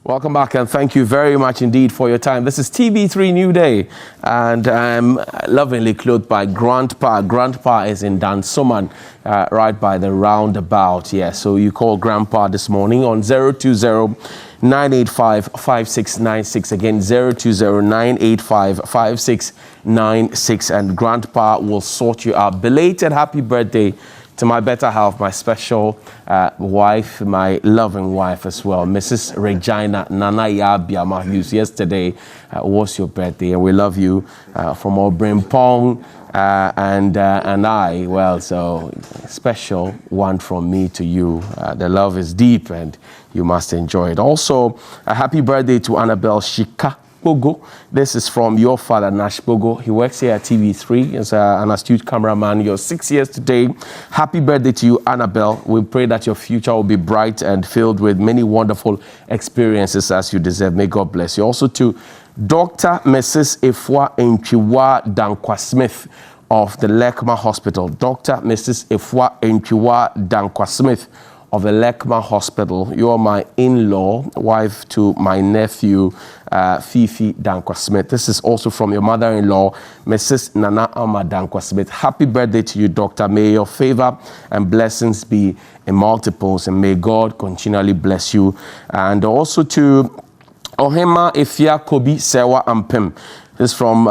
Welcome back, and thank you very much indeed for your time. This is TV3 New Day, and I'm lovingly clothed by Grandpa. Grandpa is in Dansoman, right by the roundabout. Yeah, so you call Grandpa this morning on 020-985-5696. Again, 020-985-5696, and Grandpa will sort you out. Belated happy birthday to my better half, my special wife, my loving wife as well, Mrs. Regina Nana Yabia Mahus. Yesterday was your birthday, and we love you from all Brimpong and I. Well, so special one from me to you. The love is deep, and you must enjoy it. Also, a happy birthday to Annabelle Shika Bogo. This is from your father, Nash Bogo. He works here at TV3 as an astute cameraman. You're 6 years today. Happy birthday to you, Annabelle. We pray that your future will be bright and filled with many wonderful experiences as you deserve. May God bless you. Also to Dr. Mrs. Efwa Enchiwa Dankwa Smith of the Lekma Hospital. Dr. Mrs. Efwa Enchiwa Dankwa Smith of the Lekma Hospital. You are my in-law, wife to my nephew, Fifi Dankwa Smith. This is also from your mother-in-law, Mrs. Nana Ama Dankwa Smith. Happy birthday to you, Doctor. May your favor and blessings be in multiples, and may God continually bless you. And also to Ohema Efia Kobi Sewa Ampem. This is from,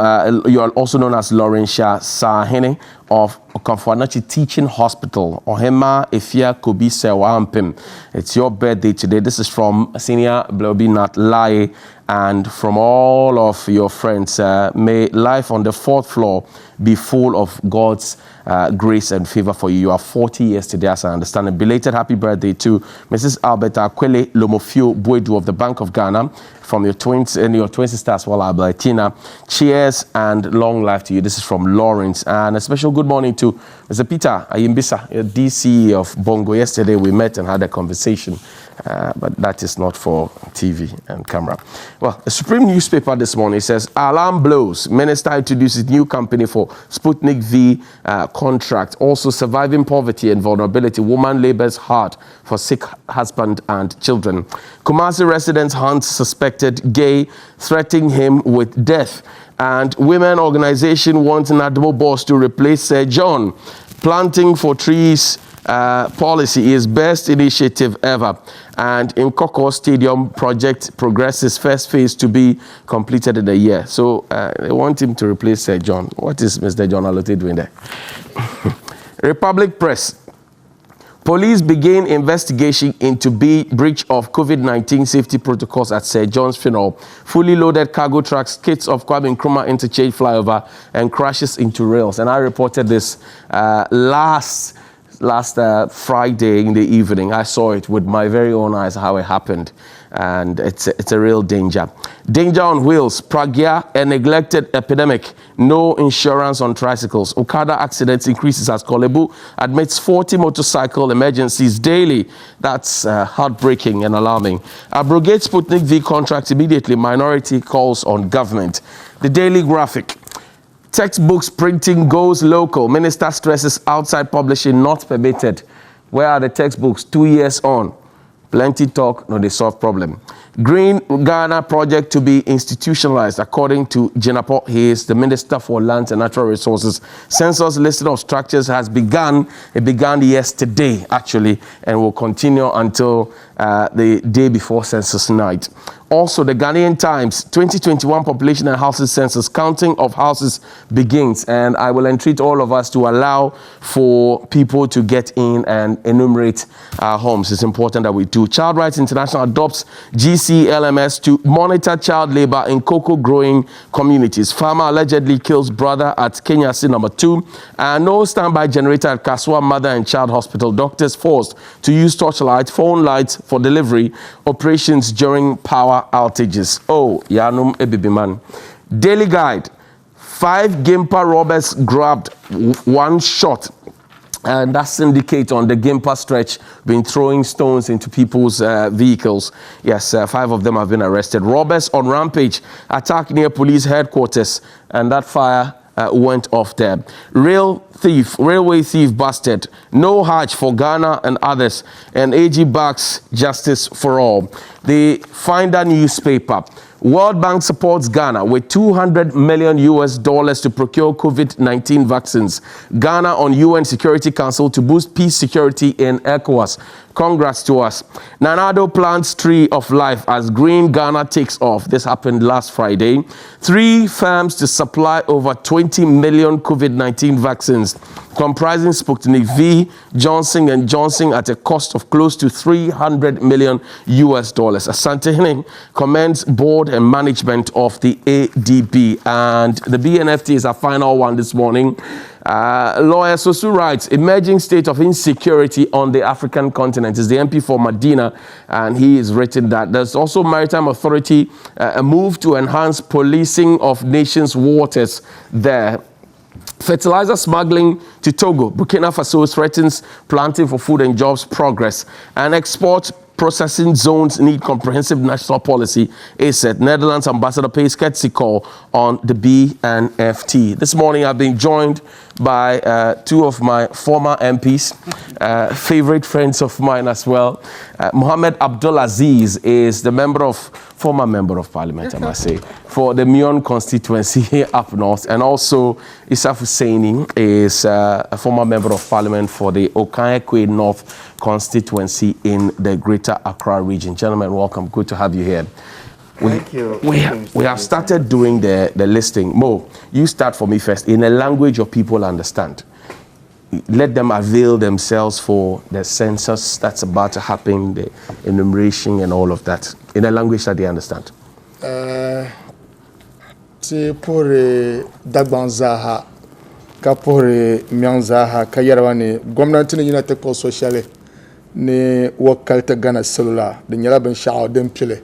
you are also known as Laurentia Sahene of Okamfuanachi Teaching Hospital. Ohema Efia Kobi Sewa Ampem. It's your birthday today. This is from Senior Blobi Nat Lai, and from all of your friends. May life on the 4th floor be full of God's grace and favor for you. You are 40 years today, as I understand. A belated happy birthday to Mrs. Alberta Kwele Lomofio Boedu of the Bank of Ghana, from your twins and your twin sister as well, Albertina. Cheers and long life to you. This is from Lawrence. And a special good morning to Mr. Peter Ayimbisa, DC of Bongo. Yesterday we met and had a conversation, but that is not for TV and camera. Well, the Supreme newspaper this morning says, alarm blows. Minister introduces new company for Sputnik V contract. Also, surviving poverty and vulnerability. Woman labors hard for sick husband and children. Kumasi residents hunt suspected gay, threatening him with death. And women organization wants Nadmo boss to replace Sir John. Planting for trees policy is best initiative ever. And in Koko Stadium project progresses, first phase to be completed in a year. So they want him to replace Sir John. What is Mr. John Alote doing there? Republic Press. Police begin investigation into breach of COVID-19 safety protocols at Sir John's funeral. Fully loaded cargo trucks, kits of Kwame Nkrumah interchange flyover, and crashes into rails. And I reported this last Friday in the evening. I saw it with my very own eyes how it happened, and it's a real danger. Danger on wheels, Pragya, a neglected epidemic. No insurance on tricycles. Okada accidents increases as Kolebu admits 40 motorcycle emergencies daily. That's heartbreaking and alarming. Abrogate Sputnik V contract immediately. Minority calls on government. The Daily Graphic. Textbooks printing goes local. Minister stresses outside publishing not permitted. Where are the textbooks 2 years on? Plenty talk, no they solve problem. Green Ghana project to be institutionalized, according to Jinapo. He is the Minister for Lands and Natural Resources. Census listing of structures has begun. It began yesterday, actually, and will continue until the day before census night. Also, the Ghanaian Times, 2021 population and houses census, counting of houses begins. And I will entreat all of us to allow for people to get in and enumerate our homes. It's important that we do. Child Rights International adopts GCLMS to monitor child labor in cocoa growing communities. Farmer allegedly kills brother at Kenya C number 2. And no standby generator at Kaswa Mother and Child Hospital. Doctors forced to use torchlight, phone lights for delivery operations during power outages. Oh, Yanum Ebibiman. Daily Guide. 5 Gimpa robbers grabbed, 1 shot. And that syndicate on the Gimpa stretch been throwing stones into people's vehicles. Yes, 5 of them have been arrested. Robbers on rampage, attack near police headquarters. And that fire went off there. Railway thief busted. No Hajj for Ghana and others. And AG backs justice for all. The Finder newspaper. World Bank supports Ghana with $200 million to procure COVID-19 vaccines. Ghana on UN Security Council to boost peace security in ECOWAS. Congrats to us. Nanado plants Tree of Life as Green Ghana takes off. This happened last Friday. 3 firms to supply over 20 million COVID-19 vaccines, comprising Sputnik V, Johnson & Johnson at a cost of close to $300 million. Asante Henning commends board and management of the ADB. And the BNFT is our final one this morning. Lawyer Sosu writes, emerging state of insecurity on the African continent is the MP for Medina, and he has written that there's also Maritime Authority, a move to enhance policing of nations' waters there. Fertilizer smuggling to Togo, Burkina Faso threatens planting for food and jobs progress, and export processing zones need comprehensive national policy, said. Netherlands ambassador pays courtesy call on the BNFT. This morning I've been joined by 2 of my former MPs, favorite friends of mine as well. Mohammed Abdulaziz is the former member of parliament, I must say, for the Mion constituency here up north, and also Isaf Husseini is a former member of parliament for the Okayekwe North constituency in the Greater Accra region. Gentlemen, welcome. Good to have you here. Thank you. We have started doing the listing. Mo, you start for me first in a language your people understand. Let them avail themselves for the census that's about to happen, the enumeration and all of that, in a language that they understand. Pour Dagbanzaha, Kapore Mianzaha, Kayarawani, Gomnantini United Post Sociale, ne Wakalta Ghana Cellular, the Yaraban Shao Dempile.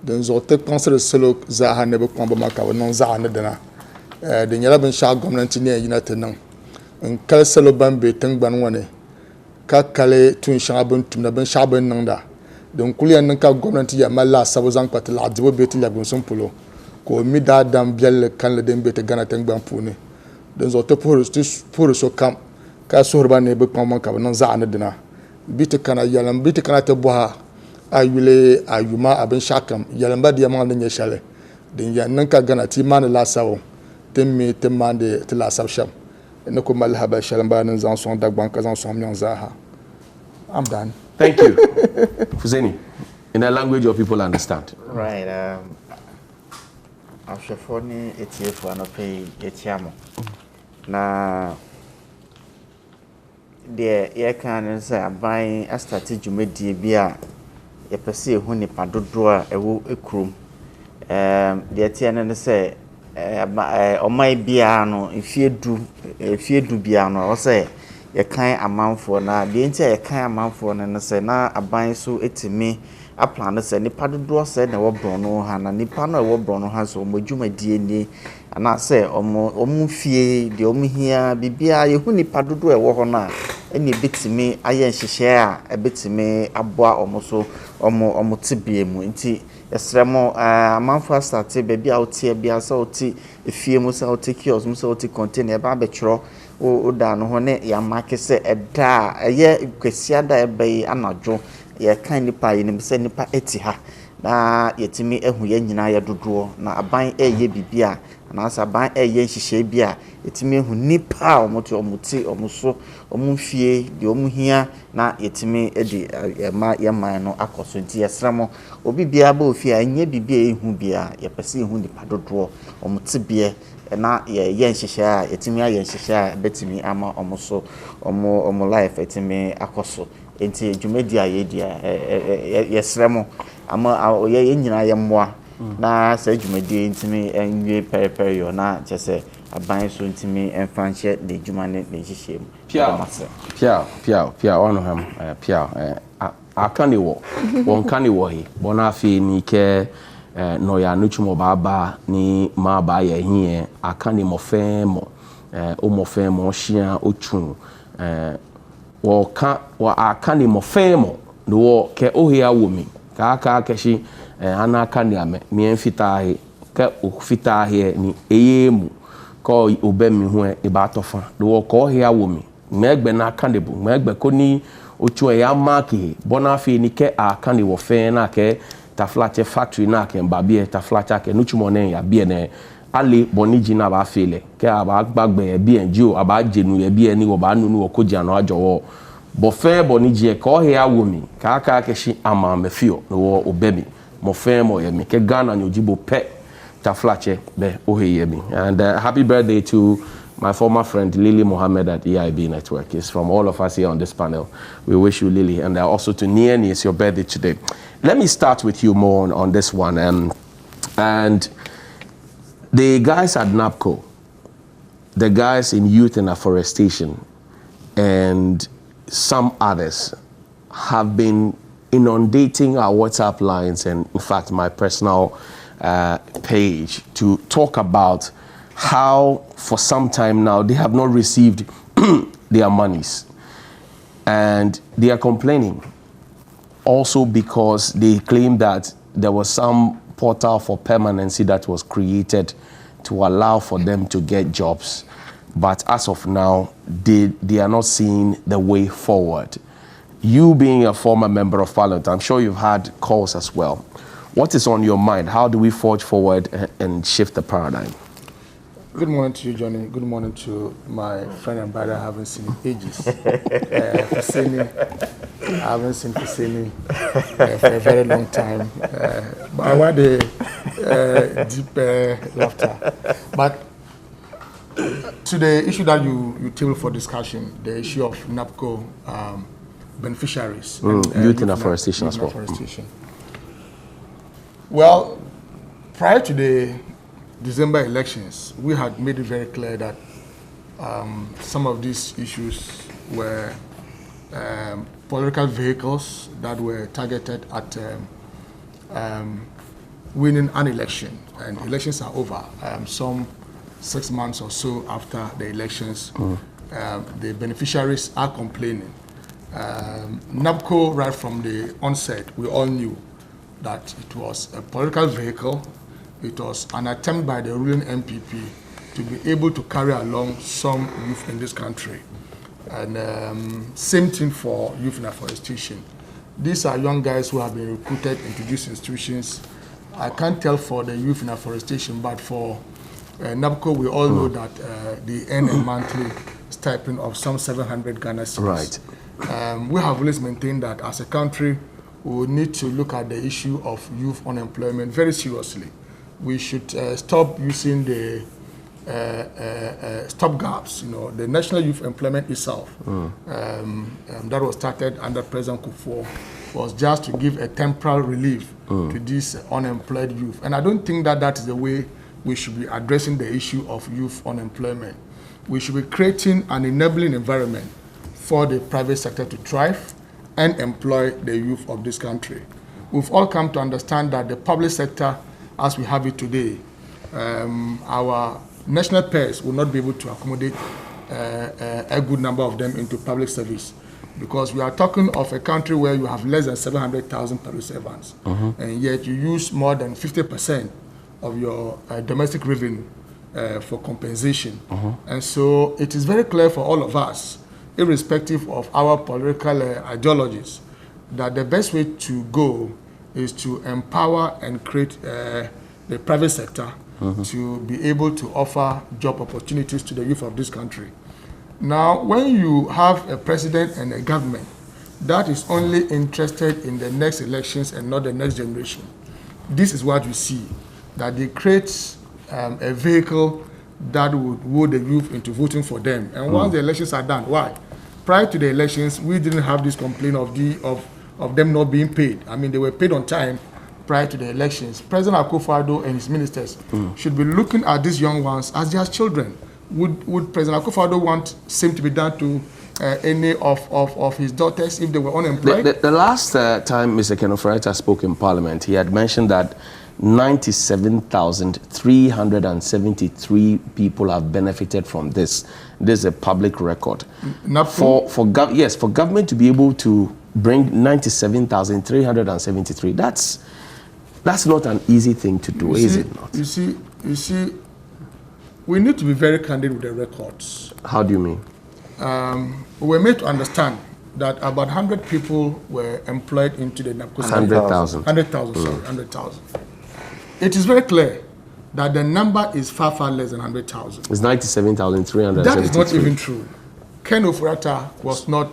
Den zo te pensere selo zaha ne be kwamba maka non zaha ne dana de nyala ben sha government ne United nan en kal selo bambe tengban wane ka kale tun sha ben tum na ben sha ben nan da den kulian nan ka government ya mala sabo zan pat la dibo beti la gun polo ko mi da dam biel kan le den beti Ghana tengban puni den zo te pour so kam ka sorba ne be kwamba maka non zaha ne dana bit kana yalam bit kana te boha ayule ayuma aben shakam yalamba diamant ne nyeshale den ya nanka Ghana ti man la sawo temmi temande ti la sabsham ne ko malhaba shalamba nan zan son dagban kazan son mion zaha. I'm done. Thank you. Fuzeni, in a language your people understand. Right. Afshafoni etiefu anope etiamo. Na de ye kan say aban astati dwumedie bia ye pese hu nipa dodo a ewo ekrum de tie ne say omai bia no efiedu bia no o say ye kan amanfo na de ntia ye kan amanfo ne say na aban so etimi aplan say nipa dodo say na wo brono ha na nipa no wo brono ha so modwumadie ni ana say omu fie de omu hia bibia ye hu nipa dodo e wo ho na eni betimi aye nhihye a ebetimi aboa omuso omu tibie mu nti esremo amanfo start be bia otie bia so oti efie mu so oti kiosk mu so oti container ba betro o da no ho ne ya make se eda eye kwesi ada ebe anadwo ye kan nipa ye nim se nipa eti ha na yetimi ehu ye nyina ya dodo na aban eye bibia na asaban eye nhihye bia yetimi ehu nipa omuti omuso omufie de omuhia na yetimi edi yema no akoso nti yesramo obi bia ba ofie anye bibia ehu bia yepese ehu nipa dodo omutibie na ye nhihye a yetimi aye nhihye a betimi ama omuso omu life yetimi akoso enti dwumedi aye dia yesramo ama ye nyina ye mmoa na sa dwumedi ntimi enwe perepere yo na chese aban so ntimi enfanche de dwumane de hihye mu pia ono ham pia akane wo won kane wo he bona afi ni ke no ya nuchumo baba ni ma ba ye hie akane mo femo o mo femo hia otu wo ka wa akane mo femo no ke ohia wo mi ka keshi ana akane ame mi enfita he ke ofita he ni eyemu call obemi hu e ba tofa the wo call here wo me megbe na kandebu megbe ko ni otu e ya mark bona fe ni ke aka ni wo fe na ke taflache factory na ke mbabie taflache ke nuchumone ya bie ne ale boni jina ba fele ke aba gbagbe e bie nji aba jenu e bie ni wo ba nunu wo koja na ajowo bo fe boni je ko here wo me ka aka ke shi ama me fio no wo obemi mo fe mo ye me ke Ghana nyojibo pe taflache be oheyemi. And happy birthday to my former friend Lily Mohammed at EIB Network. It's from all of us here on this panel. We wish you, Lily, and also to Nieni. It's your birthday today. Let me start with you more on this one. And the guys at NAPCO, the guys in Youth and Afforestation, and some others have been inundating our WhatsApp lines and, in fact, my personal page to talk about how for some time now they have not received their monies, and they are complaining also because they claim that there was some portal for permanency that was created to allow for them to get jobs, but as of now they are not seeing the way forward. You being a former member of parliament, I'm sure you've had calls as well. What is on your mind? How do we forge forward and shift the paradigm? Good morning to you, Johnny. Good morning to my friend and brother I haven't seen in ages. Hussaini, I haven't seen Hussaini for a very long time. But I want the deep laughter. But to the issue that you table for discussion, the issue of NAPCO beneficiaries. Youth and Afforestation as well. Well, prior to the December elections, we had made it very clear that some of these issues were political vehicles that were targeted at winning an election. And elections are over. Some 6 months or so after the elections, the beneficiaries are complaining. NAPCO, right from the onset, we all knew that it was a political vehicle. It was an attempt by the ruling MPP to be able to carry along some youth in this country. And same thing for youth in afforestation. These are young guys who have been recruited into these institutions. I can't tell for the youth in afforestation, but for NAPCO, we all know that they earn a monthly stipend of some 700 Ghana cedis. Right. We have always maintained that as a country, we need to look at the issue of youth unemployment very seriously. We should stop using the stopgaps. You know, the National Youth Employment itself, that was started under President Kufuor, was just to give a temporal relief to these unemployed youth. And I don't think that that is the way we should be addressing the issue of youth unemployment. We should be creating an enabling environment for the private sector to thrive and employ the youth of this country. We've all come to understand that the public sector, as we have it today, our national pairs will not be able to accommodate a good number of them into public service, because we are talking of a country where you have less than 700,000 public servants, and yet you use more than 50% of your domestic revenue for compensation. And so it is very clear for all of us, irrespective of our political ideologies, that the best way to go is to empower and create the private sector to be able to offer job opportunities to the youth of this country. Now, when you have a president and a government that is only interested in the next elections and not the next generation, this is what we see, that they create a vehicle that would woo the youth into voting for them. And once the elections are done, why? Prior to the elections, we didn't have this complaint of them not being paid. I mean, they were paid on time prior to the elections. President Akufo-Addo and his ministers should be looking at these young ones as their children. Would President Akufo-Addo want same to be done to any of his daughters if they were unemployed? The last time Mr. Kenofreta spoke in Parliament, he had mentioned that 97,373 people have benefited from this. This is a public record. For government to be able to bring 97,373, that's not an easy thing to do, is it not? You see, we need to be very candid with the records. How do you mean? We were made to understand that about 100 people were employed into the NAPCO. 100,000. 100,000, sorry, 100,000. It is very clear that the number is far, far less than 100,000. It's 97,373. That is not even true. Ken Ofurata was not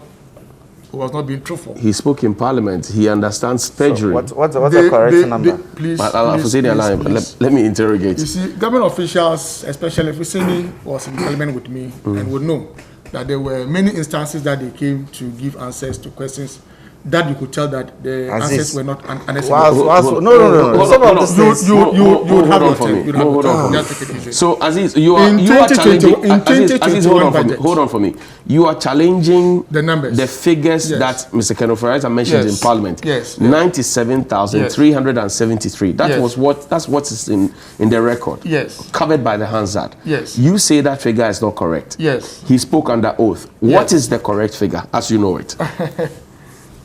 being truthful. He spoke in Parliament. He understands perjury. So what's the correct number? Please, let me interrogate. You see, government officials, especially Fuseni, was in Parliament with me and would know that there were many instances that they came to give answers to questions that you could tell that the answers were not unnecessary. No. Some of these things. You would have your time. Hold on. Just take it easy. So, Aziz, you are challenging. Aziz, hold on for me. You are challenging the numbers, the figures that Mr. Ken Ofurata mentioned in Parliament. Yes. 97,373. That's what is in the record. Yes. Covered by the Hansard. Yes. You say that figure is not correct. Yes. He spoke under oath. What is the correct figure, as you know it?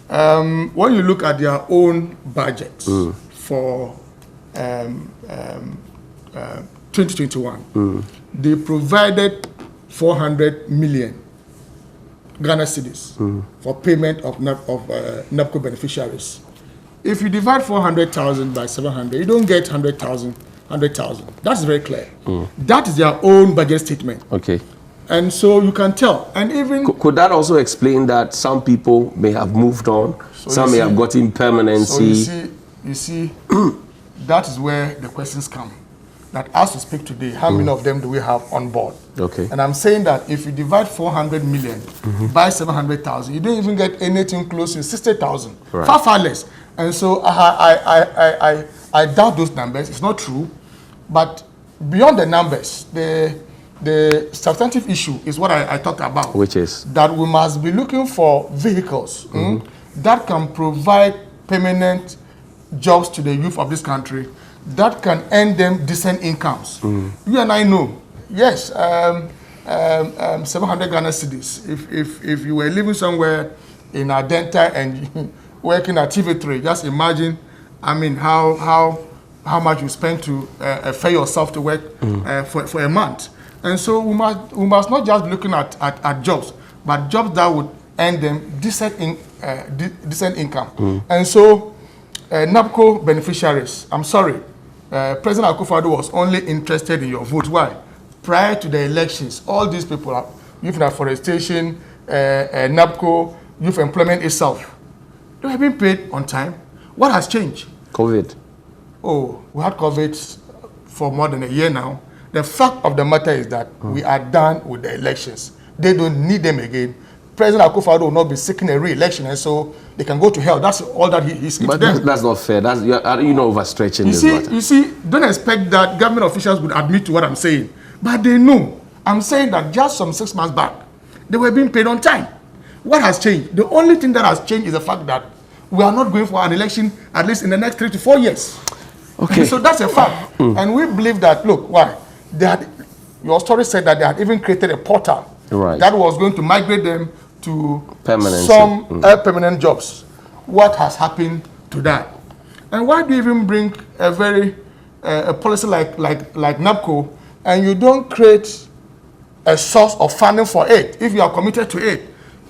When you look at their own budget for 2021, they provided 400 million Ghana cedis for payment of NAPCO beneficiaries. If you divide 400,000 by 700, you don't get 100,000. That's very clear. That is their own budget statement. Okay. And so you can tell. And even could that also explain that some people may have moved on, some may have gotten permanency? So you see, that is where the questions come. That as we speak today, how many of them do we have on board? Okay. And I'm saying that if you divide 400 million by 700,000, you don't even get anything close to 60,000. Right. Far, far less. And so I doubt those numbers. It's not true. But beyond the numbers, the substantive issue is what I talked about. Which is? That we must be looking for vehicles that can provide permanent jobs to the youth of this country, that can earn them decent incomes. You and I know, yes, 700 Ghana cedis. If you were living somewhere in Adenta and working at TV3, just imagine, I mean, how much you spend to pay yourself to work for a month. And so we must not just be looking at jobs, but jobs that would earn them decent income. And so NAPCO beneficiaries, I'm sorry, President Akufo-Addo was only interested in your vote. Why? Prior to the elections, all these people, youth and afforestation, NAPCO, youth employment itself, they have been paid on time. What has changed? COVID. Oh, we had COVID for more than a year now. The fact of the matter is that we are done with the elections. They don't need them again. President Akufo-Addo will not be seeking a re-election, and so they can go to hell. That's all that he's But that's not fair. You're overstretching this matter. You see, don't expect that government officials would admit to what I'm saying. But they know. I'm saying that just some 6 months back, they were being paid on time. What has changed? The only thing that has changed is the fact that we are not going for an election at least in the next 3 to 4 years. Okay. So that's a fact. And we believe that, look, why? Your story said that they had even created a portal that was going to migrate them to some permanent jobs. What has happened to that? And why do you even bring a policy like NAPCO and you don't create a source of funding for it if you are committed to it?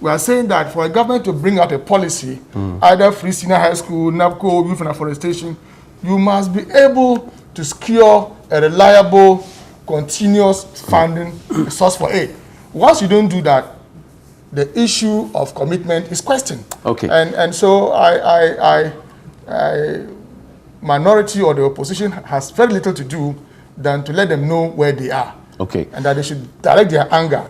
We are saying that for a government to bring out a policy, either free senior high school, NAPCO, youth and afforestation, you must be able to secure a reliable, continuous funding source for it. Once you don't do that, the issue of commitment is questioned. Okay. And so minority or the opposition has very little to do than to let them know where they are. Okay. And that they should direct their anger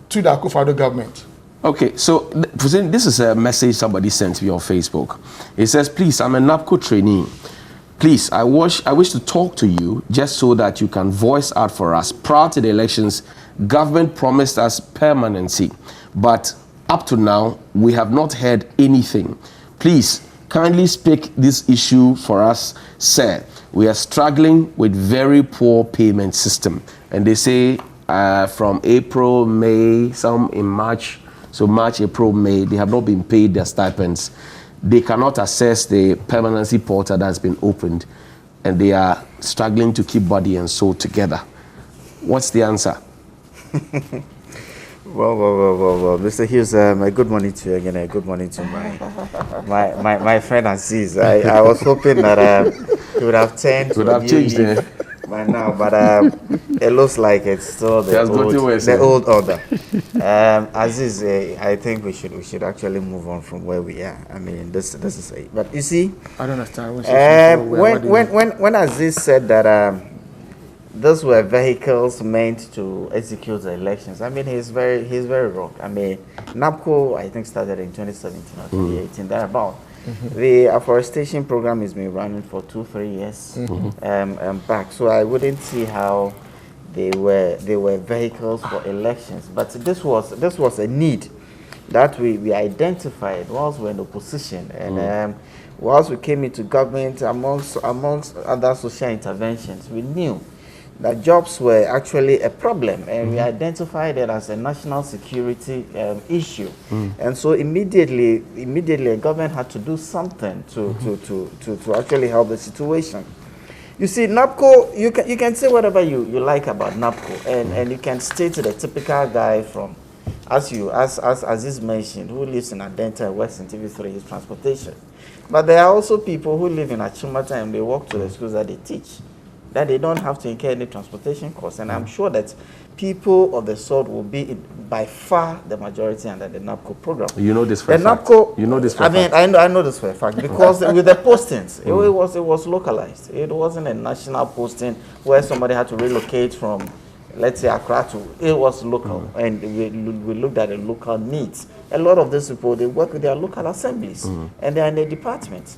to the Akufo-Addo government. Okay, so this is a message somebody sent me on Facebook. It says, please, I'm a NAPCO trainee. Please, I wish to talk to you just so that you can voice out for us. Prior to the elections, government promised us permanency, but up to now, we have not heard anything. Please, kindly speak this issue for us, sir. We are struggling with very poor payment system. And they say from April, May, some in March, so March, April, May, they have not been paid their stipends. They cannot access the permanency portal that's been opened, and they are struggling to keep body and soul together. What's the answer? Well, Mr. Hughes, good morning to you again. Good morning to my friend Aziz. I was hoping that he would have turned Would have changed it by now, but it looks like it's still the old order. Aziz, I think we should actually move on from where we are. I mean, this is it. But you see, I don't understand. When Aziz said that those were vehicles meant to execute the elections, I mean, he's very wrong. I mean, NAPCO, I think, started in 2017 or 2018, thereabout. The afforestation program has been running for 2-3 years back, so I wouldn't see how they were vehicles for elections. But this was a need that we identified whilst we were in opposition, and whilst we came into government, amongst other social interventions, we knew that jobs were actually a problem, and we identified it as a national security issue. And so immediately the government had to do something to actually help the situation. You see, NAPCO, you can say whatever you like about NAPCO, and you can state the typical guy from, as is mentioned, who lives in Adenta and works in TV3, his transportation. But there are also people who live in Achimata and they walk to the schools that they teach, that they don't have to incur any transportation costs. And I'm sure that people of the sort will be by far the majority under the NAPCO program. You know this for a fact. You know this for a fact. I know this for a fact because with the postings, it was localized. It wasn't a national posting where somebody had to relocate from, let's say, Accra to. It was local, and we looked at the local needs. A lot of these people, they work with their local assemblies, and they are in the departments.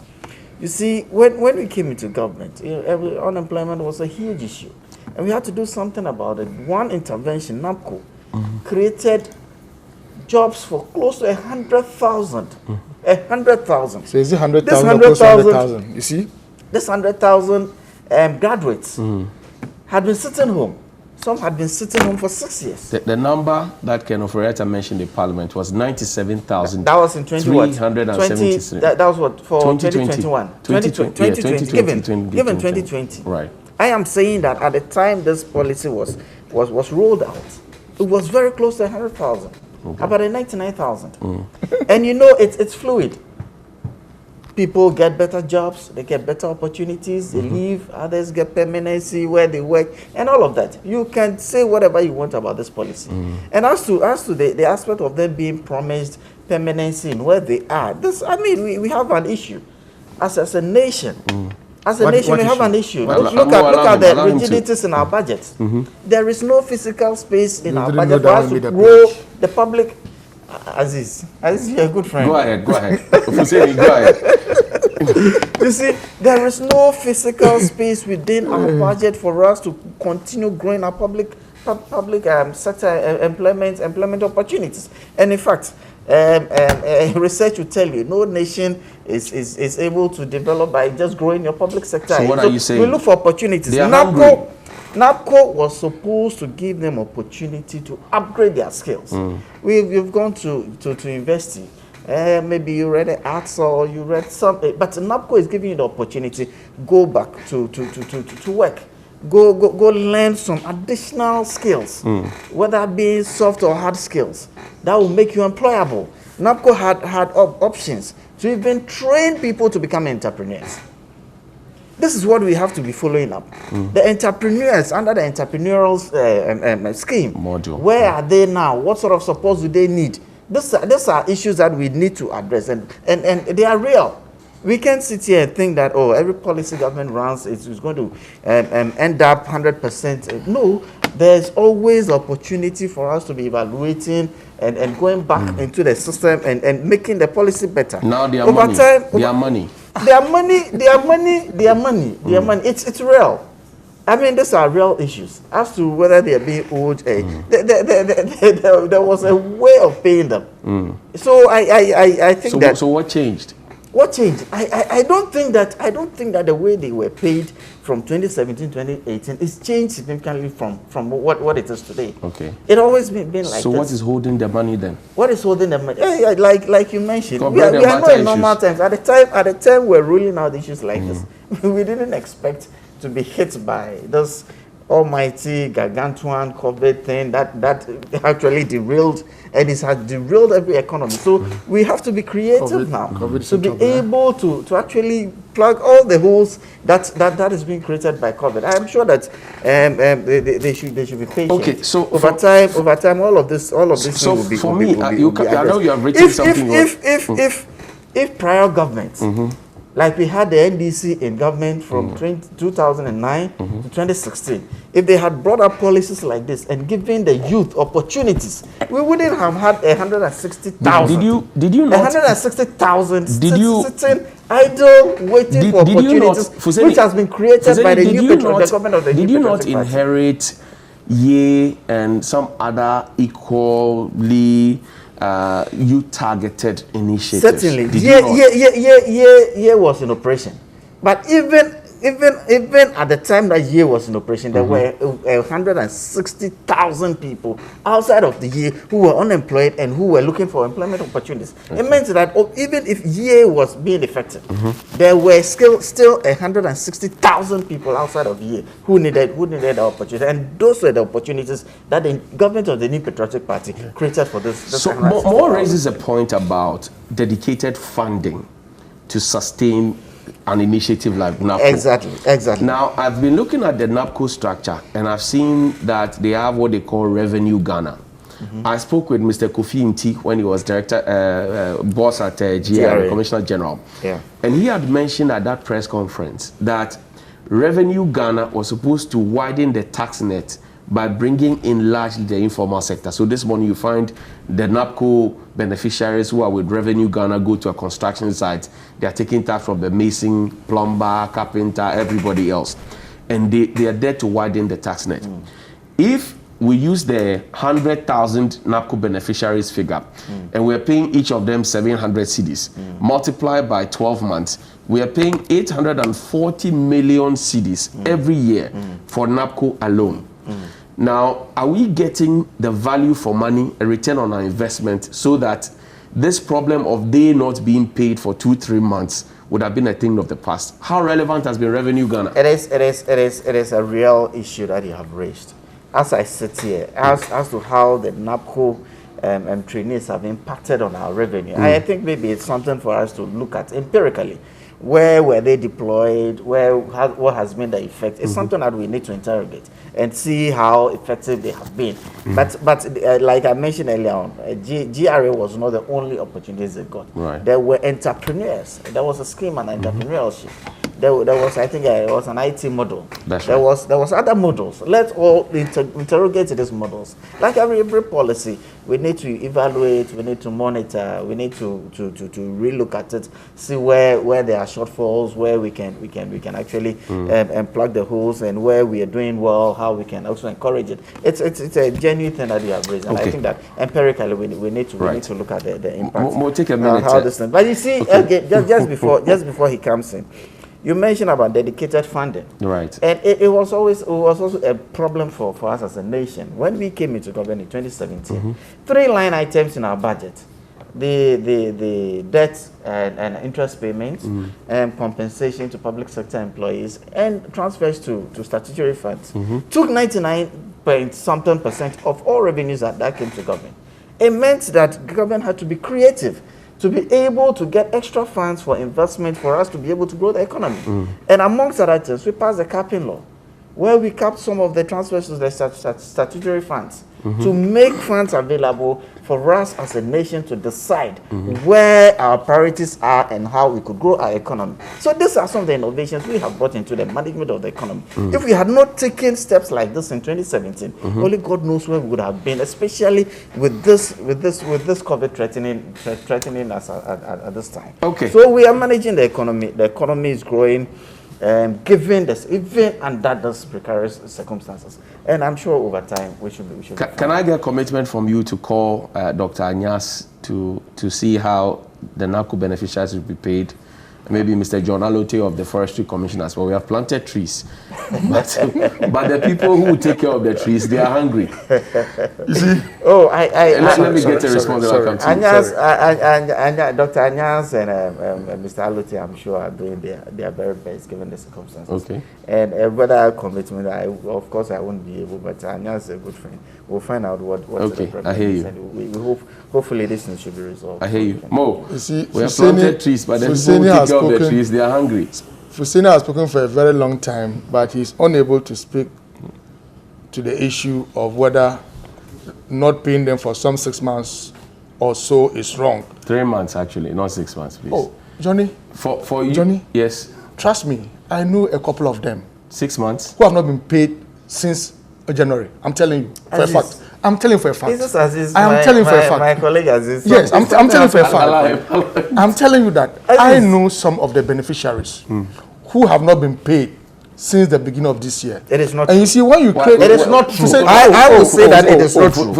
You see, when we came into government, unemployment was a huge issue. And we had to do something about it. One intervention, NAPCO, created jobs for close to 100,000. 100,000. So is it 100,000 or close to 100,000? You see? This 100,000 graduates had been sitting home. Some had been sitting home for 6 years. The number that Ken Oforiatta mentioned in Parliament was 97,000. That was in 373. That was what, for 2021? 2020. Given 2020. Right. I am saying that at the time this policy was rolled out, it was very close to 100,000, about 99,000. And you know, it's fluid. People get better jobs, they get better opportunities, they leave, others get permanency where they work, and all of that. You can say whatever you want about this policy. And as to the aspect of them being promised permanency in where they are, we have an issue. As a nation, we have an issue. Well, look at the rigidities in our budget. There is no physical space in our budget for us to grow the public. Aziz, you're a good friend. Go ahead. Go ahead. You see, there is no physical space within our budget for us to continue growing our public sector employment opportunities. And in fact, research will tell you no nation is able to develop by just growing your public sector. So what are you saying? We look for opportunities. NAPCO was supposed to give them opportunity to upgrade their skills. We've gone to university. Maybe you read the arts or you read something, but NAPCO is giving you the opportunity. Go back to work. Go learn some additional skills, whether being soft or hard skills, that will make you employable. NAPCO had options to even train people to become entrepreneurs. This is what we have to be following up. The entrepreneurs under the entrepreneurial scheme module. Where are they now? What sort of support do they need? These are issues that we need to address, and they are real. We can't sit here and think that, every policy government runs is going to end up 100%. No, there's always opportunity for us to be evaluating and going back into the system and making the policy better. Now their money. It's real. I mean, these are real issues. As to whether they are being owed, there was a way of paying them. So I think that. So what changed? What changed? I don't think that the way they were paid from 2017 to 2018 is changed significantly from what it is today. Okay. It always been like this. So what is holding the money then? What is holding the money? Like you mentioned, we are not in normal times. At the time we're ruling out issues like this, we didn't expect to be hit by this almighty gargantuan COVID thing that actually derailed, and it has derailed every economy. So we have to be creative now to be able to actually plug all the holes that is being created by COVID. I am sure that they should be patient. Okay, so over time, all of this will be. For me, I know you have written something. If prior governments, like we had the NDC in government from 2009 to 2016, if they had brought up policies like this and given the youth opportunities, we wouldn't have had 160,000. Did you not? 160,000 sitting idle, waiting for opportunities, which has been created by the new government of the Did you not inherit Ye and some other equally you-targeted initiatives? Certainly. Ye was in operation. But even at the time that Ye was in operation, there were 160,000 people outside of the Ye who were unemployed and who were looking for employment opportunities. Okay. It meant that even if Ye was being effective, there were still 160,000 people outside of Ye who needed the opportunity. And those were the opportunities that the government of the New Patriotic Party created for this. So more raises a point about dedicated funding to sustain an initiative like NAPCO. Exactly. Now, I've been looking at the NAPCO structure, and I've seen that they have what they call Revenue Ghana. I spoke with Mr. Kofi Nti when he was boss at GRA, Commissioner General. Yeah. And he had mentioned at that press conference that Revenue Ghana was supposed to widen the tax net by bringing in largely the informal sector. So this morning you find the NAPCO beneficiaries who are with Revenue Ghana go to a construction site. They are taking tax from the mason, plumber, carpenter, everybody else. And they are there to widen the tax net. If we use the 100,000 NAPCO beneficiaries figure, and we're paying each of them 700 cedis, multiplied by 12 months, we are paying 840 million cedis every year for NAPCO alone. Now, are we getting the value for money, a return on our investment, so that this problem of they not being paid for 2-3 months would have been a thing of the past? How relevant has been Revenue Ghana? It is a real issue that you have raised. As I sit here, as to how the NAPCO trainees have impacted on our revenue, I think maybe it's something for us to look at empirically. Where were they deployed? What has been the effect? It's something that we need to interrogate and see how effective they have been. But like I mentioned earlier on, GRA was not the only opportunities they got. Right. There were entrepreneurs. There was a scheme on entrepreneurship. There was, I think, it was an IT model. That's there right. was other models. Let's all interrogate these models. Like every policy, we need to evaluate, we need to monitor, we need to relook at it, see where there are shortfalls, where we can actually plug the holes, and where we are doing well, how we can also encourage it. It's a genuine thing that you have raised, and I think that empirically we need to look at the impact. We'll take a minute. How this thing. But you see, just before he comes in, you mentioned about dedicated funding. Right. And it was also a problem for us as a nation. When we came into government in 2017, 3 line items in our budget: the debt and interest payments, and compensation to public sector employees, and transfers to statutory funds, took 99% of all revenues that came to government. It meant that government had to be creative to be able to get extra funds for investment for us to be able to grow the economy. And amongst other things, we passed the capping law, where we capped some of the transfers to the statutory funds to make funds available for us as a nation to decide where our priorities are and how we could grow our economy. So these are some of the innovations we have brought into the management of the economy. If we had not taken steps like this in 2017, only God knows where we would have been, especially with this COVID threatening us at this time. Okay. So we are managing the economy. The economy is growing. Given this, even under those precarious circumstances, and I'm sure over time we should be. Can I get a commitment from you to call Dr. Anyas to see how the NAPCO beneficiaries will be paid maybe Mr. John Alote of the Forestry Commission as well. We have planted trees, but the people who take care of the trees, they are hungry. You see? Oh, let me get a response. Dr. Anyas and Mr. Alote, I'm sure, are doing their very best given the circumstances. Okay. And whether commitment, of course, I won't be able, but Anyas is a good friend. We'll find out what okay, the I hear you. And we hope, hopefully, this thing should be resolved. I hear you. Mo, you see, we have planted trees, but the people who take care of the trees, they are hungry. Fuseni has spoken for a very long time, but he's unable to speak to the issue of whether not paying them for some 6 months or so is wrong. 3 months, actually, not 6 months, please. Oh, Johnny. For you, Johnny. Yes. Trust me, I know a couple of them 6 months who have not been paid since January. I'm telling you for a fact. I'm telling you for a fact. I am telling you for a fact. My colleague Aziz. Yes, I'm telling you for a fact. I'm telling you that I know some of the beneficiaries who have not been paid since the beginning of this year. It is not. And you see, when you create, it is not true. I will say that it is not true.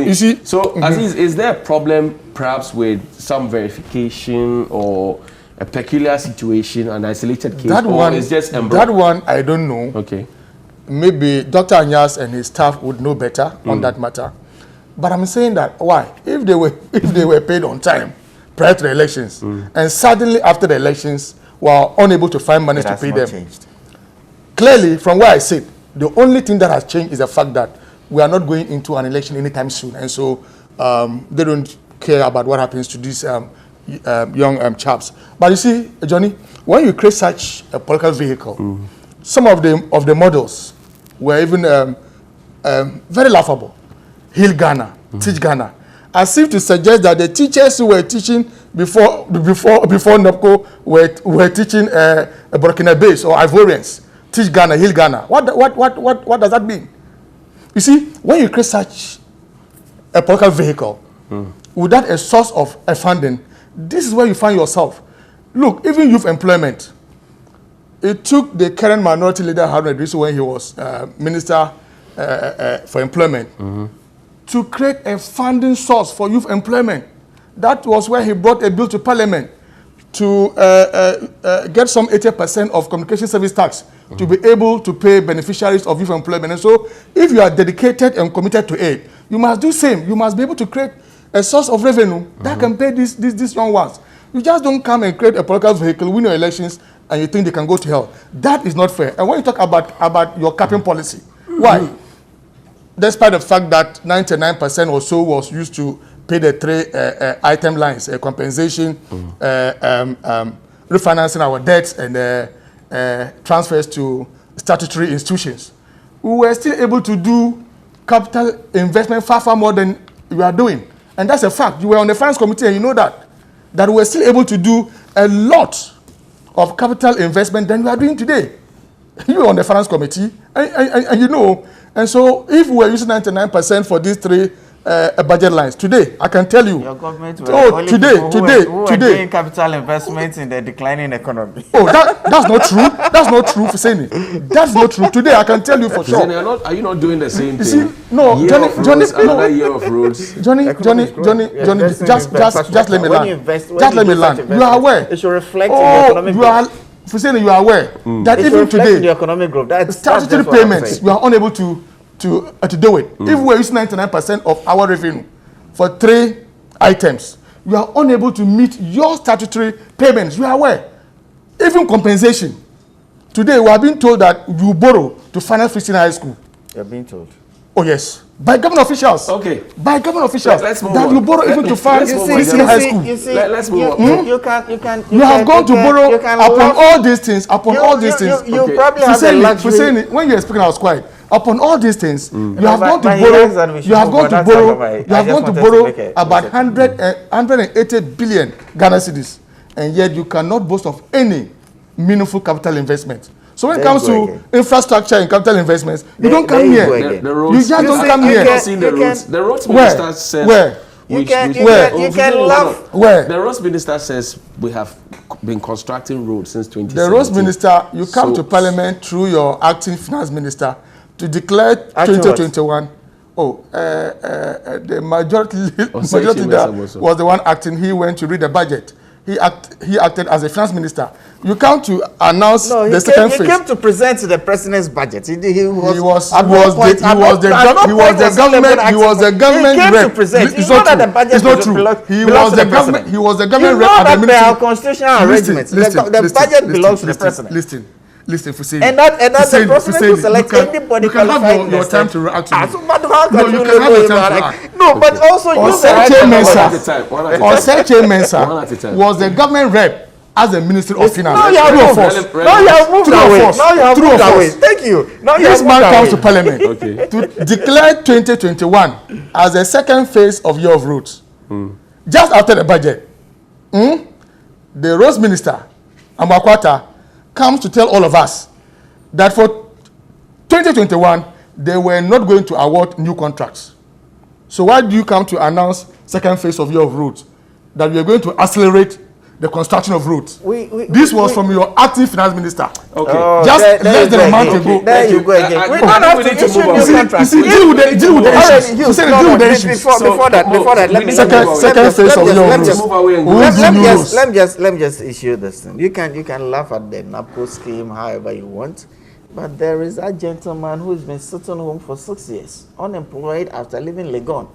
You see. So, Aziz, is there a problem perhaps with some verification or a peculiar situation, an isolated case, that or one is just that one I don't know. Okay. Maybe Dr. Anyas and his staff would know better on that matter. But I'm saying that why? If they were paid on time prior to the elections, and suddenly after the elections were unable to find money to pay them. Changed. Clearly, from where I sit, the only thing that has changed is the fact that we are not going into an election anytime soon, and so they don't care about what happens to these young chaps. But you see, Johnny, when you create such a political vehicle, some of the models were even very laughable. Heal Ghana, teach Ghana, as if to suggest that the teachers who were teaching before NEPCO were teaching Burkina Faso or Ivorians. Teach Ghana, heal Ghana. What does that mean? You see, when you create such a political vehicle without a source of funding, this is where you find yourself. Look, even youth employment. It took the current minority leader, Haruna Idrisu, when he was Minister for Employment, to create a funding source for youth employment. That was where he brought a bill to Parliament to get some 80% of communication service tax to be able to pay beneficiaries of youth employment. And so, if you are dedicated and committed to it, you must do the same. You must be able to create a source of revenue that can pay these young ones. You just don't come and create a political vehicle, win your elections, and you think they can go to hell. That is not fair. And when you talk about your capping policy, why? Despite the fact that 99% or so was used to pay the three item lines, compensation, refinancing our debts, and transfers to statutory institutions, we were still able to do capital investment far more than we are doing. And that's a fact. You were on the finance committee and you know that we were still able to do a lot of capital investment than we are doing today. You were on the finance committee, and you know. And so, if we were using 99% for these three budget lines today, I can tell you. Your government were today, doing capital investments in the declining economy. Oh, that's not true. That's not true, Fuseni. That's not true. Today, I can tell you for sure. Fuseni, are you not doing the same thing? See, no, Johnny, another year of roads. Johnny, just let me land. Just let me land. You are aware. It should reflect in the economic growth. Fuseni, you are aware that it even today, the economic growth. Statutory payments, we are unable to do it. If we are using 99% of our revenue for three items, you are unable to meet your statutory payments. You are aware. Even compensation. Today, we are being told that you borrow to finance Christian high school. You are being told. Oh, yes. By government officials. Okay. By government officials. Let's move that on. you borrow even to finance Christian high school. Let's move on. You have gone to borrow upon all these things. Upon all these things. You probably have the luxury. When you were speaking, I was quiet. Upon all these things, you have gone to borrow. You have gone to borrow about 180 billion Ghana cedis, and yet you cannot boast of any meaningful capital investment. So when it comes to infrastructure and capital investments, you don't come here. You just don't come here. The roads minister says where? You can laugh. Where? The roads minister says we have been constructing roads since 2017. The roads minister, you come to Parliament through your acting finance minister to declare 2021. The majority leader was the one acting. He went to read the budget. he acted as a finance minister. You come to announce the second phase. He came to present the president's budget. He was the government rep. It's not that the budget belongs to the president. He was the government rep at the ministry. There are constitutional arrangements. The budget belongs to the president. Listen, Fuseni. And that the president will select anybody qualified. You can have your time to react to me. But how can you have your time to react? No, but also you Osei Mensah was the government rep as the Minister of Finance. Now you have moved away. Thank you. Now this man comes to Parliament to declare 2021 as the second phase of Year of Roads. Just after the budget, the Roads Minister, Amakwata, comes to tell all of us that for 2021, they were not going to award new contracts. So why do you come to announce second phase of Year of Roads? That we are going to accelerate the construction of roads. This was from your acting finance minister. Okay. Just less than a month ago. There you go again. We don't have to issue new contracts. Deal with the issues. Before that, let me second phase of Year of Roads. Let me just issue this thing. You can laugh at the NAPCO scheme however you want, but there is a gentleman who's been sitting home for 6 years, unemployed after leaving Legon.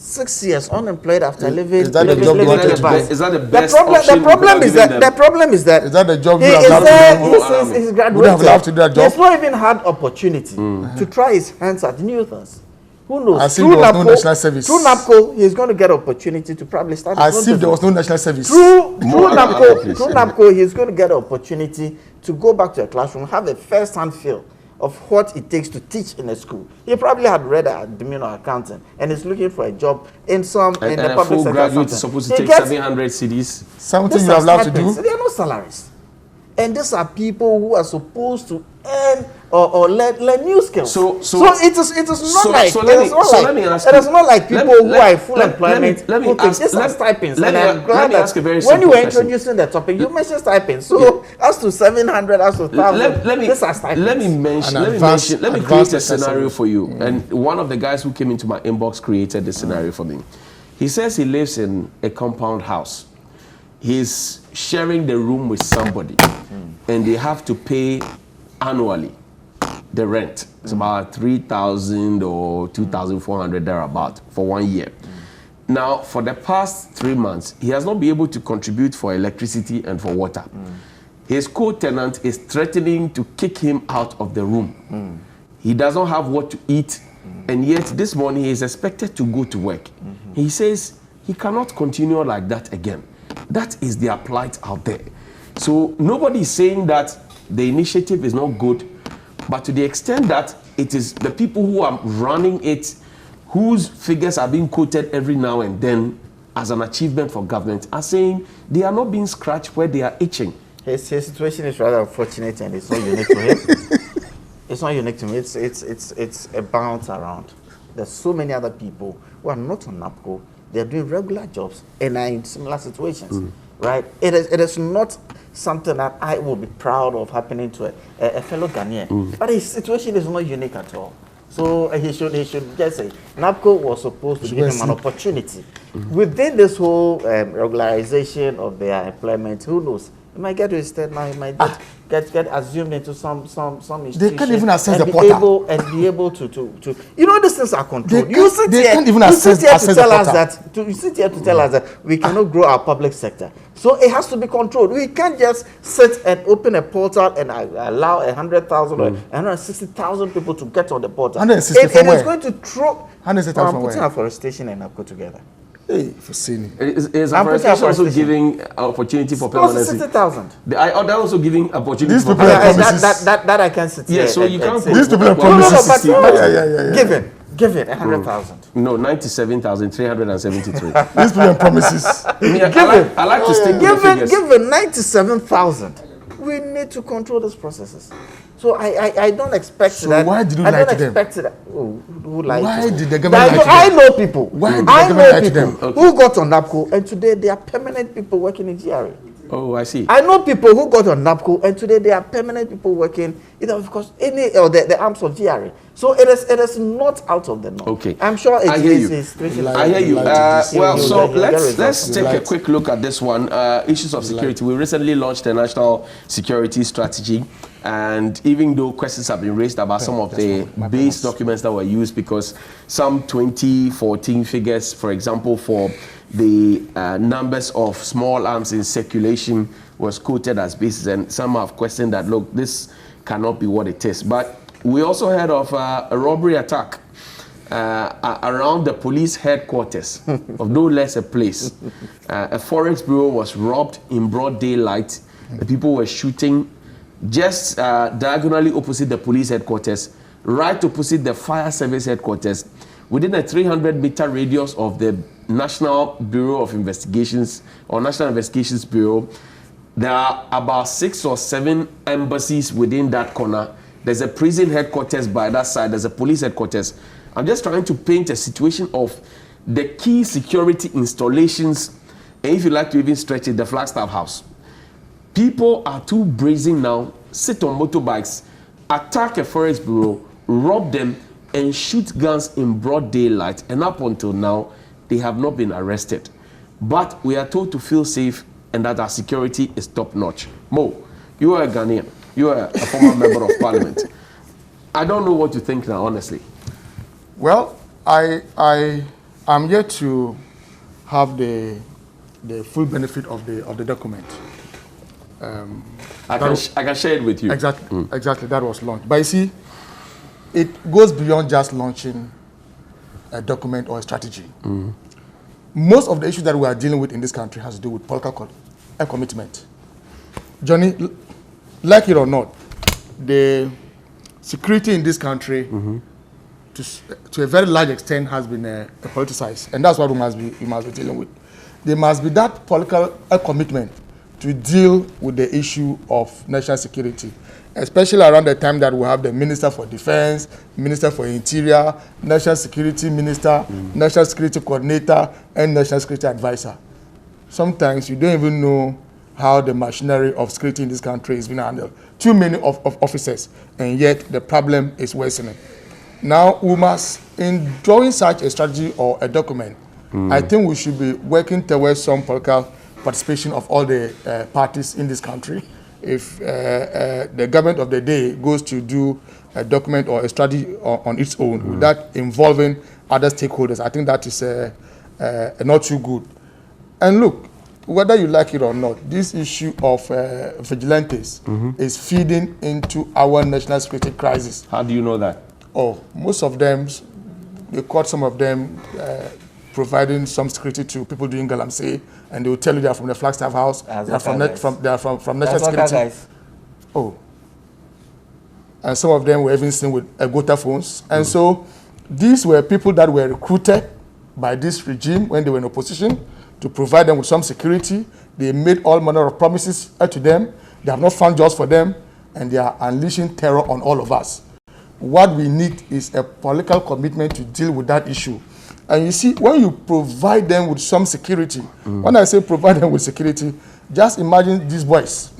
6 years unemployed after living. Is that the job you wanted to do? Is that the best option? The problem is that is that the job he's graduated. To do that job. He's not even had opportunity to try his hands at new things. Who knows? As if there was no national service. Through NAPCO, he's going to get opportunity to probably start. As if there was no national service. Through NAPCO, he's going to get opportunity to go back to a classroom, have a first-hand feel of what it takes to teach in a school. He probably had read admin accounting and is looking for a job in the public sector. And a full graduate is supposed to take 700 CDs. Something you have allowed to do. There are no salaries. And these are people who are supposed to earn or learn new skills. So it is not like people who are in full employment who take these are stipends. And I'm glad that when you were introducing the topic, you mentioned stipends. So as to 700, as to 1,000, these are stipends. Let me create a scenario for you. And one of the guys who came into my inbox created this scenario for me. He says he lives in a compound house. He's sharing the room with somebody, and they have to pay annually the rent. It's about 3,000 or 2,400 thereabout for 1 year. Now, for the past 3 months, he has not been able to contribute for electricity and for water. His co-tenant is threatening to kick him out of the room. He doesn't have what to eat, and yet this morning he is expected to go to work. He says he cannot continue like that again. That is their plight out there. So nobody is saying that the initiative is not good, but to the extent that it is the people who are running it, whose figures are being quoted every now and then as an achievement for government, are saying they are not being scratched where they are itching. His situation is rather unfortunate, and it's not unique to him. It's not unique to me. It's a bounce around. There's so many other people who are not on NAPCO. They're doing regular jobs and are in similar situations, right? It is not something that I will be proud of happening to a fellow Ghanaian. But his situation is not unique at all. So he should just say, NAPCO was supposed to give him an opportunity. Within this whole regularization of their employment, who knows? He might get to a state now, he might get assumed into some institution. They can't even access the portal. And be able to you know, these things are controlled. You sit here to tell us that we cannot grow our public sector. So it has to be controlled. We can't just sit and open a portal and allow 100,000 or 160,000 people to get on the portal. 160 from where? It's going to throw. 160,000 from putting where? Afforestation and NAPCO together. Hey, Fuseni. Is afforestation also giving opportunity for permanency? 60,000. They're also giving opportunity These for people are permanency. that I can sit here. Yeah, so you can't. These people are promises. Give it 100,000. No, 97,373. These people are promises. I like to stick with the figures. Give it 97,000. We need to control these processes. So I don't expect So that. why did you I lie don't to them? expect that. Who lied Why to did them? the government lie to them? I know people. Why did the I government lie know to people them? who got on NAPCO, and today they are permanent people working in GRA. Oh, I see. I know people who got on NAPCO and today they are permanent people working either because any or the arms of GRA. So it is not out of the norm. Okay. I'm sure it I hear you. I hear you. Well, so let's take a quick look at this one. Issues of security. We recently launched a national security strategy, and even though questions have been raised about some of the base documents that were used, because some 2014 figures, for example, for the numbers of small arms in circulation was quoted as basis, and some have questioned that, look, this cannot be what it is. But we also heard of a robbery attack around the police headquarters of no less a place. A forex bureau was robbed in broad daylight. The people were shooting just diagonally opposite the police headquarters, right opposite the fire service headquarters, within a 300-meter radius of the National Bureau of Investigations or National Investigations Bureau. There are about 6 or 7 embassies within that corner. There's a prison headquarters by that side. There's a police headquarters. I'm just trying to paint a situation of the key security installations, and if you like to even stretch it, the Flagstaff House. People are too brazen now, sit on motorbikes, attack a forest bureau, rob them, and shoot guns in broad daylight, and up until now, they have not been arrested. But we are told to feel safe and that our security is top-notch. Mo, you are a Ghanaian. You are a former member of parliament. I don't know what to think now, honestly. Well, I'm yet to have the full benefit of the document. I can share it with you. Exactly, exactly. That was launched. But you see, it goes beyond just launching a document or a strategy. Most of the issues that we are dealing with in this country has to do with political commitment. Johnny, like it or not, the security in this country, to a very large extent, has been politicized, and that's what we must be dealing with. There must be that political commitment to deal with the issue of national security, especially around the time that we have the Minister for Defense, Minister for Interior, National Security Minister, National Security Coordinator, and National Security Advisor. Sometimes you don't even know how the machinery of security in this country is being handled. Too many of officers, and yet the problem is worsening. Now, we must, in drawing such a strategy or a document, I think we should be working towards some political participation of all the parties in this country. If the government of the day goes to do a document or a strategy on its own without involving other stakeholders, I think that is not too good. And look, whether you like it or not, this issue of vigilantes is feeding into our national security crisis. How do you know that? Oh, most of them, they caught some of them providing some security to people doing galamsey, and they will tell you they are from the Flagstaff House, they are from National Security. Guys. Oh. And some of them were even seen with Agota phones. And so these were people that were recruited by this regime when they were in opposition to provide them with some security. They made all manner of promises to them. They have not found jobs for them, and they are unleashing terror on all of us. What we need is a political commitment to deal with that issue. And you see, when you provide them with some security, when I say provide them with security, just imagine these boys.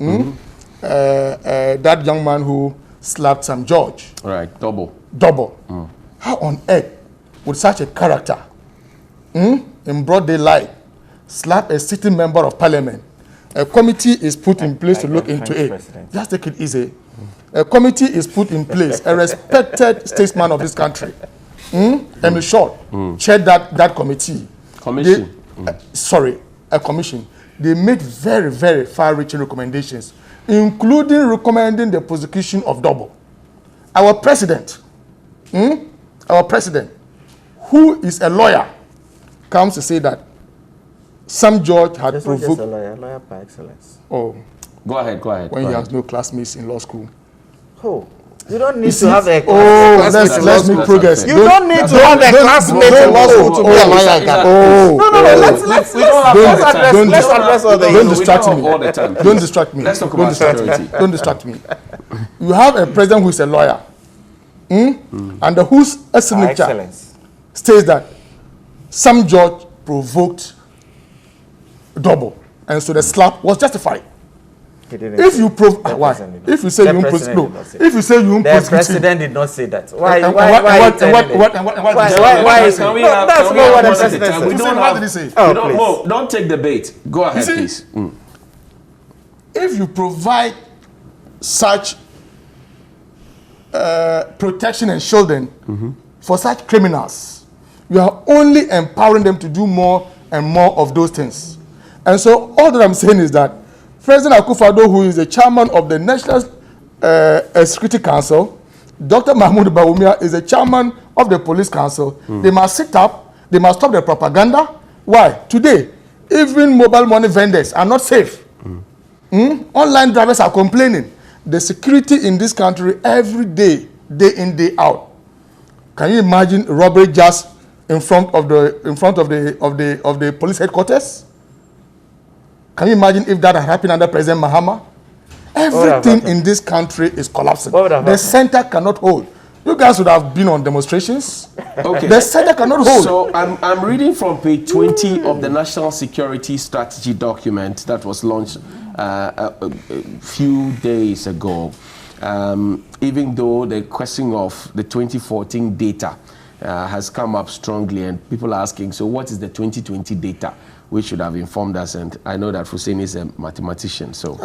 That young man who slapped Sam George. Right, double. How on earth would such a character, in broad daylight, slap a sitting member of parliament? A committee is put in place to look into it. Just take it easy. A committee is put in place, a respected statesman of this country, Emily Short, chaired that committee. Commission. A commission. They made very, very far-reaching recommendations, including recommending the prosecution of Double. Our president, who is a lawyer, comes to say that Sam George had provoked... Just a lawyer par excellence. Oh. Go ahead. When he has no classmates in law school. Oh. You don't need to have a let's make progress. You don't need to have a classmate in law school to be a lawyer. Let's address all the issues. Don't distract me. Let's talk about security. Don't distract me. You have a president who is a lawyer, and whose signature states that Sam George provoked Double. and so the slap was justified. If you prove what? If you say you prosecute, no. If you say you prosecute, the president did not say that. Why? Why? That's not what the president said. We don't what did he say? Don't take the bait. Go ahead, please. If you provide such protection and shielding for such criminals, you are only empowering them to do more and more of those things. And so all that I'm saying is that President Akufo-Addo, who is the chairman of the National Security Council, Dr. Mahmoud Bawumia is the chairman of the Police Council. They must sit up, they must stop the propaganda. Why? Today, even mobile money vendors are not safe. Online drivers are complaining. The security in this country every day, day in, day out. Can you imagine robbery just in front of the police headquarters? Can you imagine if that had happened under President Mahama? Everything in this country is collapsing. The center cannot hold. You guys would have been on demonstrations. Okay. The center cannot hold. So I'm reading from page 20 of the National Security Strategy document that was launched a few days ago. Even though the question of the 2014 data has come up strongly, and people are asking, so what is the 2020 data? Which should have informed us, and I know that Hussein is a mathematician. So,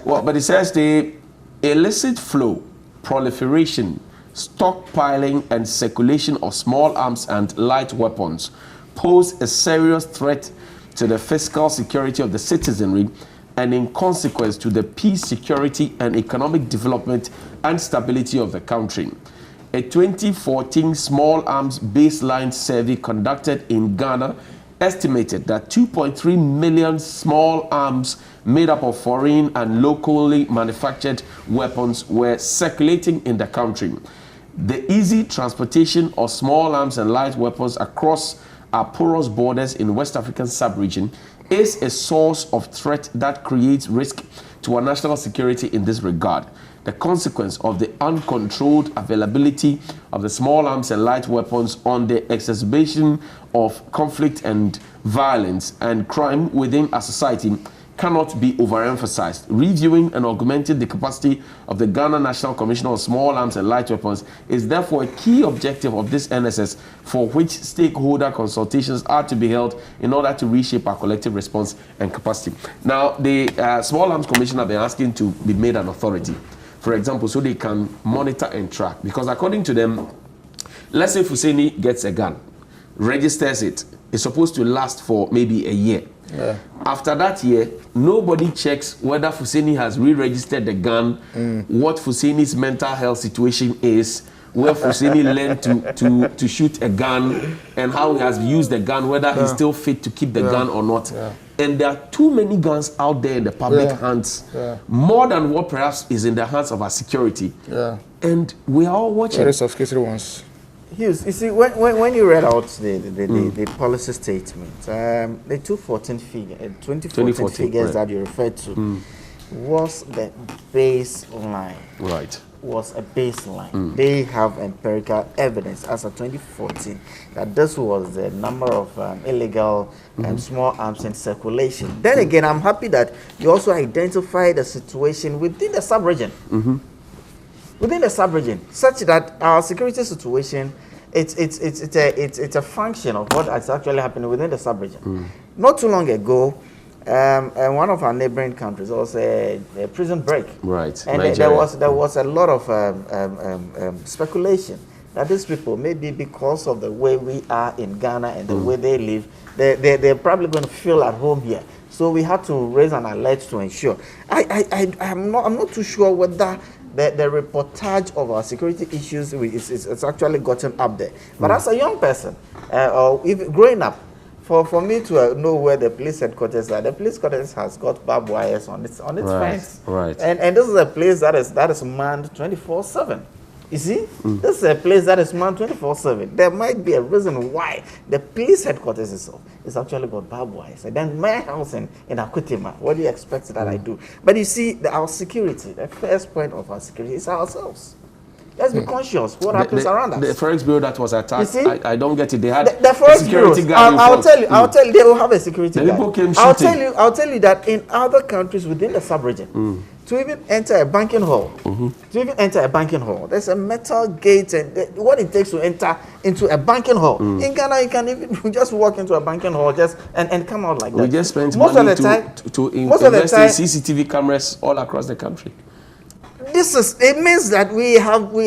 but it says the illicit flow, proliferation, stockpiling, and circulation of small arms and light weapons pose a serious threat to the fiscal security of the citizenry, and in consequence to the peace, security, and economic development and stability of the country. A 2014 small arms baseline survey conducted in Ghana estimated that 2.3 million small arms made up of foreign and locally manufactured weapons were circulating in the country. The easy transportation of small arms and light weapons across our porous borders in West African sub-region is a source of threat that creates risk to our national security in this regard. The consequence of the uncontrolled availability of the small arms and light weapons on the exacerbation of conflict and violence and crime within our society cannot be overemphasized. Reviewing and augmenting the capacity of the Ghana National Commission on Small Arms and Light Weapons is therefore a key objective of this NSS, for which stakeholder consultations are to be held in order to reshape our collective response and capacity. Now, the Small Arms Commission have been asking to be made an authority, for example, so they can monitor and track. Because according to them, let's say Fuseni gets a gun, registers it, it's supposed to last for maybe a year. Yeah. After that year, nobody checks whether Fuseni has re-registered the gun, what Fuseni's mental health situation is, where Fuseni learned to shoot a gun, and how he has used the gun, whether he's still fit to keep the gun or not. Yeah. And there are too many guns out there in the public hands, more than what perhaps is in the hands of our security. Yeah. And we are all watching. Very sophisticated ones. Hughes, you see, when you read out the policy statement, the 2014 figures that you referred to was the baseline. Right. Was a baseline. They have empirical evidence as of 2014 that this was the number of illegal small arms in circulation. Then again, I'm happy that you also identified the situation within the sub-region. Within the sub-region, such that our security situation, it's a function of what is actually happening within the sub-region. Not too long ago, one of our neighboring countries was a prison break. Right. And there was a lot of speculation that these people, maybe because of the way we are in Ghana and the way they live, they're probably going to feel at home here. So we had to raise an alert to ensure. I'm not too sure whether the reportage of our security issues is actually gotten up there. But as a young person, or even growing up, for me to know where the police headquarters are, the police headquarters has got barbed wires on its fence. Right. And this is a place that is manned 24/7. You see, this is a place that is manned 24/7. There might be a reason why the police headquarters itself is actually got barbed wires. And then my house in Akutima, what do you expect that I do? But you see, our security, the first point of our security is ourselves. Let's be conscious what happens around us. The Forex Bureau that was attacked, I don't get it. They had the Forex Bureau. I'll tell you. They will have a security guard. People came I'll tell you that in other countries within the sub-region, to even enter a banking hall, there's a metal gate and what it takes to enter into a banking hall. In Ghana, you can even just walk into a banking hall and come out like that. We just spent money to invest in CCTV cameras all across the country. It means that we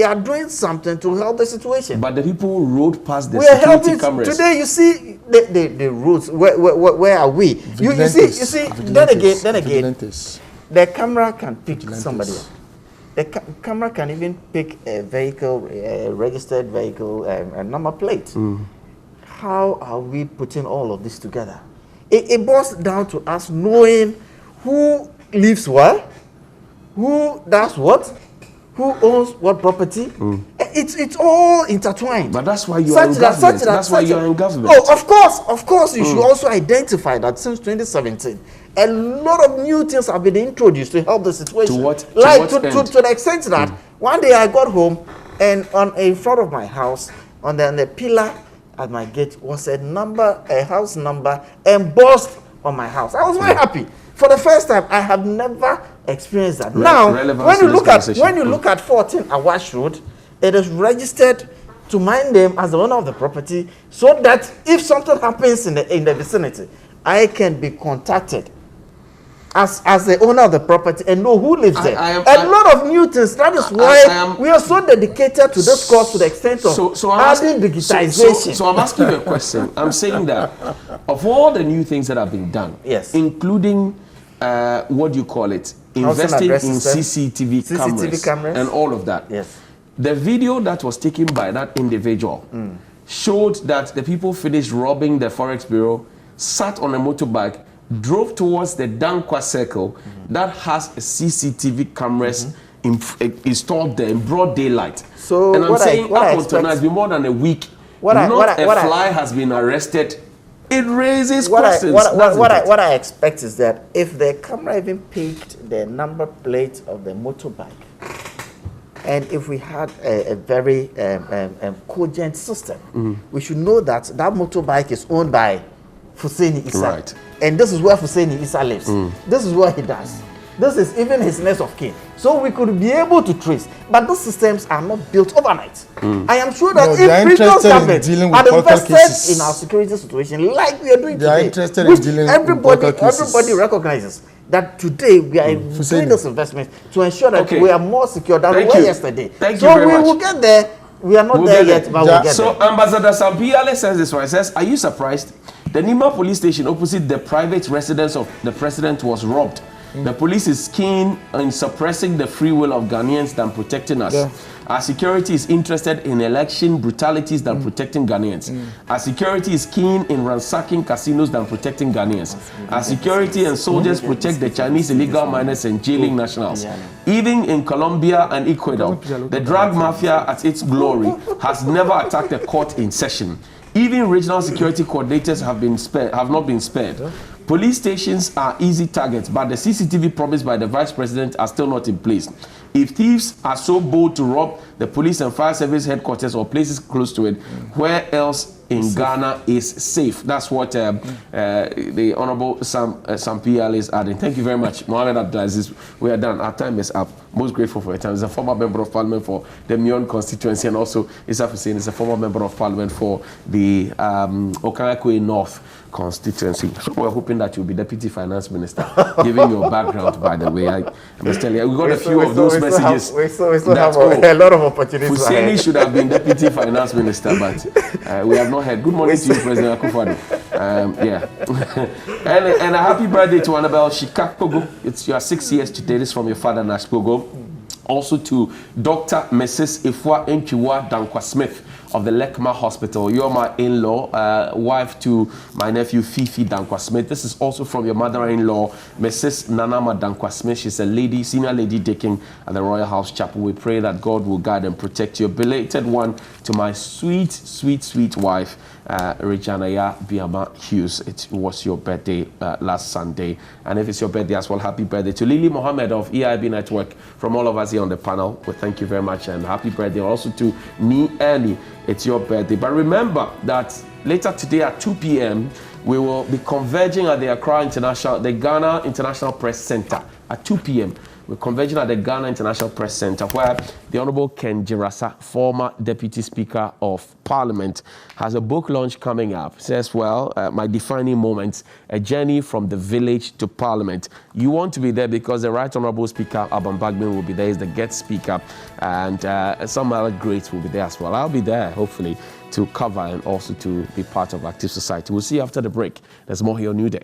are doing something to help the situation. But the people rode past the security cameras. Today you see the roads. Where are we? You see. Then again, the camera can pick somebody. The camera can even pick a vehicle, a registered vehicle, a number plate. How are we putting all of this together? It boils down to us knowing who lives where, who does what, who owns what property. It's all intertwined. But that's why you are in government. That's why you are in government. Oh, of course. You should also identify that since 2017, a lot of new things have been introduced to help the situation. To what? To the extent that one day I got home and in front of my house, on the pillar at my gate was a house number embossed on my house. I was very happy. For the first time, I have never experienced that. Now, when you look at 14 Awash Road, it is registered to my name as the owner of the property, so that if something happens in the vicinity, I can be contacted as the owner of the property and know who lives there. A lot of new things. That is why we are so dedicated to this cause to the extent of adding digitization. So I'm asking you a question. I'm saying that of all the new things that have been done, yes, including what do you call it? Investing in CCTV cameras and all of that. Yes. The video that was taken by that individual showed that the people finished robbing the Forex Bureau, sat on a motorbike, drove towards the Dankwa Circle that has CCTV cameras installed there in broad daylight. So and I'm saying up until now, it's been more than a week. Not a fly has been arrested. It raises questions. What I expect is that if the camera even picked the number plate of the motorbike, and if we had a very cogent system, we should know that that motorbike is owned by Fuseni Issa. Right. And this is where Fuseni Issa lives. This is what he does. This is even his next of kin. So we could be able to trace. But those systems are not built overnight. I am sure that if previous government had invested in our security situation like we are doing today, which everybody recognizes that today we are doing this investment to ensure that we are more secure than we were yesterday. So we will get there. We are not there yet, but we'll get there. So Ambassador Sampiale says this one. He says, are you surprised? The Nima police station opposite the private residence of the president was robbed. The police is keen in suppressing the free will of Ghanaians than protecting us. Our security is interested in election brutalities than protecting Ghanaians. Our security is keen in ransacking casinos than protecting Ghanaians. Our security and soldiers protect the Chinese illegal miners and jailing nationals. Even in Colombia and Ecuador, the drug mafia at its glory has never attacked a court in session. Even regional security coordinators have not been spared. Police stations are easy targets, but the CCTV promised by the Vice President are still not in place. If thieves are so bold to rob the police and fire service headquarters or places close to it, where else in Ghana is safe? That's what the Honorable Sam Piale is adding. Thank you very much, Mohamed Abdulaziz. We are done. Our time is up. Most grateful for your time. He's a former member of parliament for the Mion constituency, and also Issa Hussein is a former member of parliament for the Okayakwe North constituency. So we're hoping that you'll be deputy finance minister, given your background, by the way. I must tell you, we got a few of those messages. We still have a lot of opportunities. Hussein should have been deputy finance minister, but we have not heard. Good morning to you, President Akufo-Addo. and a happy birthday to Annabelle Shikakogo. You are 6 years today. This is from your father, Nash Gogo. Also to Dr. Mrs. Ifwa Nchiwa Dankwa Smith of the Lekma Hospital. You're my in-law, wife to my nephew Fifi Dankwa Smith. This is also from your mother-in-law, Mrs. Nanama Dankwa Smith. She's a lady, senior lady deacon at the Royal House Chapel. We pray that God will guide and protect your belated one to my sweet, sweet, sweet wife, Rejanaya Biama Hughes. It was your birthday last Sunday. And if it's your birthday as well, happy birthday to Lily Mohammed of EIB Network. From all of us here on the panel, we thank you very much and happy birthday also to Ni Ernie. It's your birthday. But remember that later today at 2 p.m., we will be converging at the Ghana International Press Center at 2 p.m. We're converging at the Ghana International Press Center, where the Honorable Ken Jirasa, former Deputy Speaker of Parliament, has a book launch coming up. It says, well, my defining moments, a journey from the village to Parliament. You want to be there because the Right Honorable Speaker, Aban Bagman, will be there. He's the guest speaker, and some other greats will be there as well. I'll be there, hopefully, to cover and also to be part of Active Society. We'll see you after the break. There's more here on Newday.